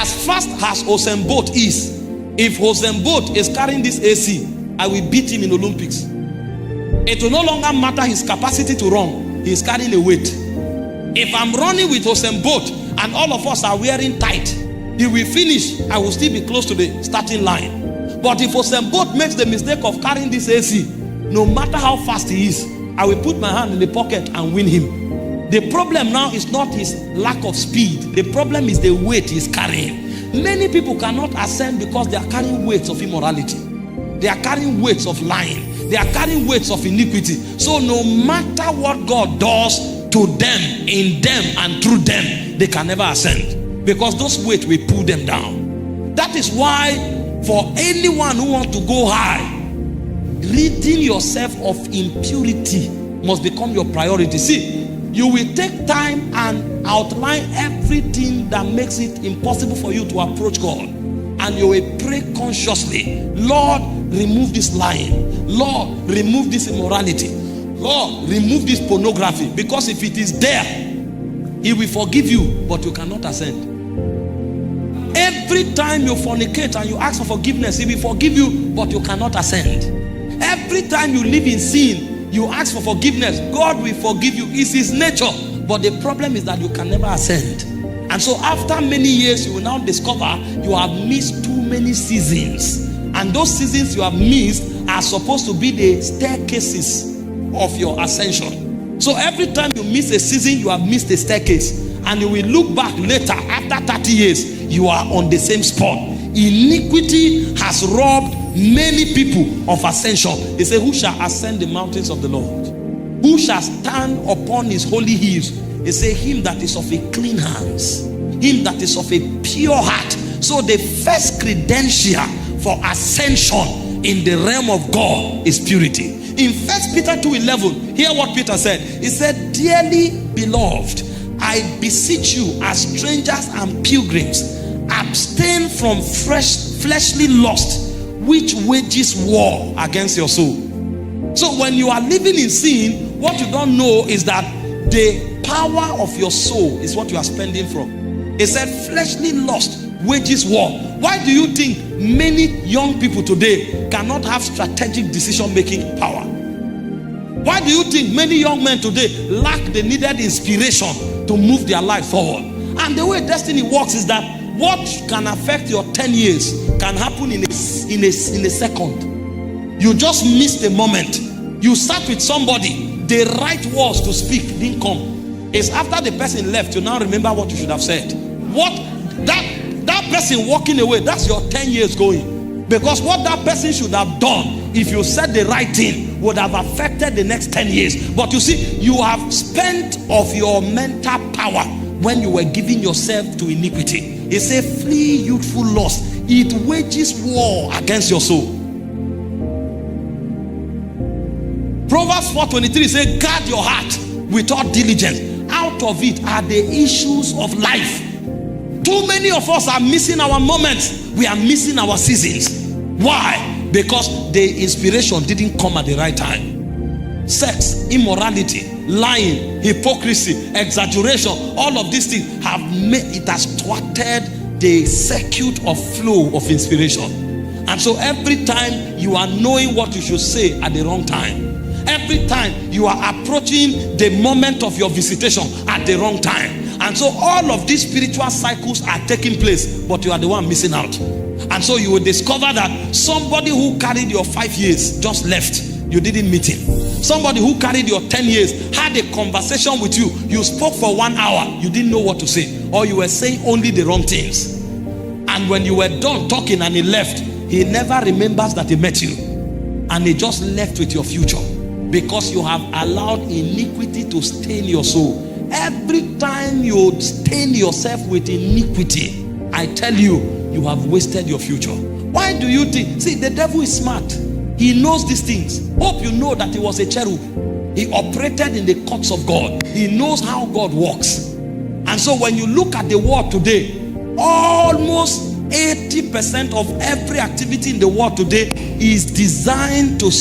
As fast as Usain Bolt is, if Usain Bolt is carrying this AC, I will beat him in Olympics. It will no longer matter his capacity to run. He is carrying a weight. If I'm running with Usain Bolt and all of us are wearing tight, he will finish. I will still be close to the starting line. But if Usain Bolt makes the mistake of carrying this AC, no matter how fast he is, I will put my hand in the pocket and win him. The problem now is not his lack of speed. The problem is the weight he's carrying. Many people cannot ascend because they are carrying weights of immorality. They are carrying weights of lying. They are carrying weights of iniquity. So no matter what God does to them, in them, and through them, they can never ascend. Because those weights will pull them down. That is why for anyone who wants to go high, ridding yourself of impurity must become your priority. See, you will take time and outline everything that makes it impossible for you to approach God. And you will pray consciously, Lord, remove this lying. Lord, remove this immorality. Lord, remove this pornography. Because if it is there, He will forgive you, but you cannot ascend. Every time you fornicate and you ask for forgiveness, He will forgive you, but you cannot ascend. Every time you live in sin, you ask for forgiveness, God will forgive you. It's His nature. But the problem is that you can never ascend. And so after many years, you will now discover you have missed too many seasons. And those seasons you have missed are supposed to be the staircases of your ascension. So every time you miss a season, you have missed a staircase. And you will look back later, after 30 years, you are on the same spot. Iniquity has robbed many people of ascension. They say, who shall ascend the mountains of the Lord? Who shall stand upon His holy hills? They say, him that is of a clean hands, him that is of a pure heart. So the first credential for ascension in the realm of God is purity. In 1 Peter 2:11, hear what Peter said. He said, dearly beloved, I beseech you as strangers and pilgrims, abstain from fleshly lust, which wages war against your soul. So when you are living in sin, what you don't know is that the power of your soul is what you are spending from. It said fleshly lust wages war. Why do you think many young people today cannot have strategic decision-making power? Why do you think many young men today lack the needed inspiration to move their life forward? And the way destiny works is that what can affect your 10 years can happen in a second. You just miss the moment. You sat with somebody, the right words to speak didn't come. It's after the person left, you now remember what you should have said. What that person walking away, that's your 10 years going. Because what that person should have done, if you said the right thing, would have affected the next 10 years. But you see, you have spent of your mental power when you were giving yourself to iniquity. It says, flee youthful lust. It wages war against your soul. Proverbs 4:23 says, guard your heart with all diligence. Out of it are the issues of life. Too many of us are missing our moments. We are missing our seasons. Why? Because the inspiration didn't come at the right time. Sex, immorality, lying, hypocrisy, exaggeration, all of these things have made, it has thwarted the circuit of flow of inspiration. And so every time you are knowing what you should say at the wrong time, every time you are approaching the moment of your visitation at the wrong time. And so all of these spiritual cycles are taking place, but you are the one missing out. And so you will discover that somebody who carried your 5 years just left. You didn't meet him. Somebody who carried your 10 years had a conversation with you. You spoke for 1 hour. You didn't know what to say. Or you were saying only the wrong things. And when you were done talking and he left, he never remembers that he met you. And he just left with your future. Because you have allowed iniquity to stain your soul. Every time you stain yourself with iniquity, I tell you, you have wasted your future. Why do you think? See, the devil is smart. He knows these things. Hope you know that he was a cherub. He operated in the courts of God. He knows how God works. And so when you look at the world today, almost 80% of every activity in the world today is designed to